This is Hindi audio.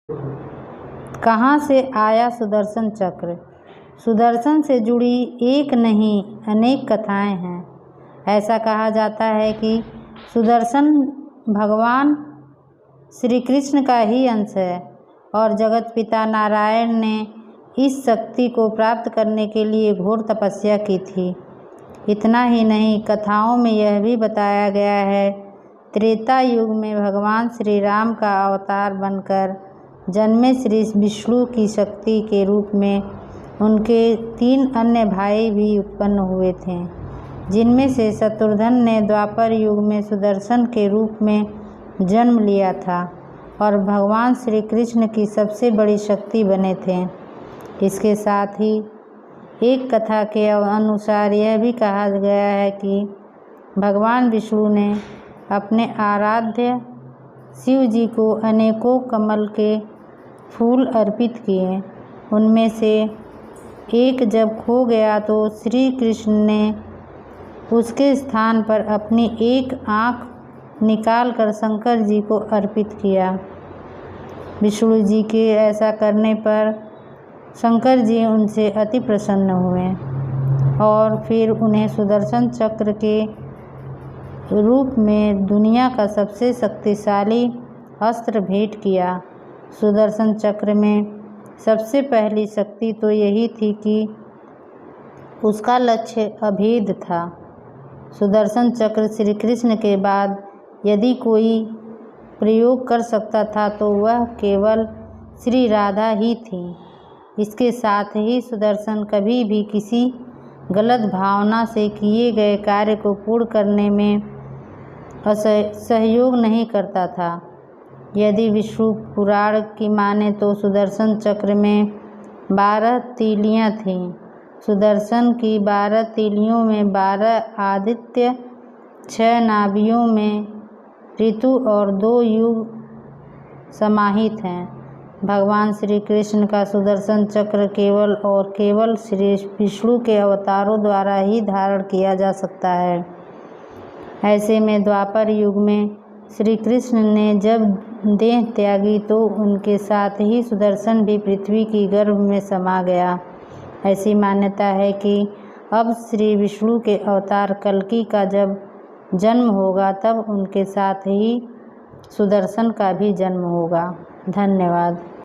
कहाँ से आया सुदर्शन चक्र? सुदर्शन से जुड़ी एक नहीं अनेक कथाएं हैं। ऐसा कहा जाता है कि सुदर्शन भगवान श्री कृष्ण का ही अंश है और जगत पिता नारायण ने इस शक्ति को प्राप्त करने के लिए घोर तपस्या की थी। इतना ही नहीं, कथाओं में यह भी बताया गया है, त्रेता युग में भगवान श्री राम का अवतार बनकर जन्मे श्री विष्णु की शक्ति के रूप में उनके 3 अन्य भाई भी उत्पन्न हुए थे, जिनमें से शत्रुघ्न ने द्वापर युग में सुदर्शन के रूप में जन्म लिया था और भगवान श्री कृष्ण की सबसे बड़ी शक्ति बने थे। इसके साथ ही एक कथा के अनुसार यह भी कहा गया है कि भगवान विष्णु ने अपने आराध्य शिव जी को अनेकों कमल के फूल अर्पित किए। उनमें से एक जब खो गया तो श्री कृष्ण ने उसके स्थान पर अपनी एक आँख निकालकर शंकर जी को अर्पित किया। विष्णु जी के ऐसा करने पर शंकर जी उनसे अति प्रसन्न हुए और फिर उन्हें सुदर्शन चक्र के रूप में दुनिया का सबसे शक्तिशाली अस्त्र भेंट किया। सुदर्शन चक्र में सबसे पहली शक्ति तो यही थी कि उसका लक्ष्य अभेद था। सुदर्शन चक्र श्री कृष्ण के बाद यदि कोई प्रयोग कर सकता था तो वह केवल श्री राधा ही थी। इसके साथ ही सुदर्शन कभी भी किसी गलत भावना से किए गए कार्य को पूर्ण करने में सहयोग नहीं करता था। यदि विष्णु पुराण की माने तो सुदर्शन चक्र में 12 तीलियां थीं। सुदर्शन की 12 तीलियों में 12 आदित्य, 6 नाभियों में ऋतु और 2 युग समाहित हैं। भगवान श्री कृष्ण का सुदर्शन चक्र केवल और केवल श्री विष्णु के अवतारों द्वारा ही धारण किया जा सकता है। ऐसे में द्वापर युग में श्री कृष्ण ने जब देह त्यागी तो उनके साथ ही सुदर्शन भी पृथ्वी की गर्भ में समा गया। ऐसी मान्यता है कि अब श्री विष्णु के अवतार कल्कि का जब जन्म होगा तब उनके साथ ही सुदर्शन का भी जन्म होगा। धन्यवाद।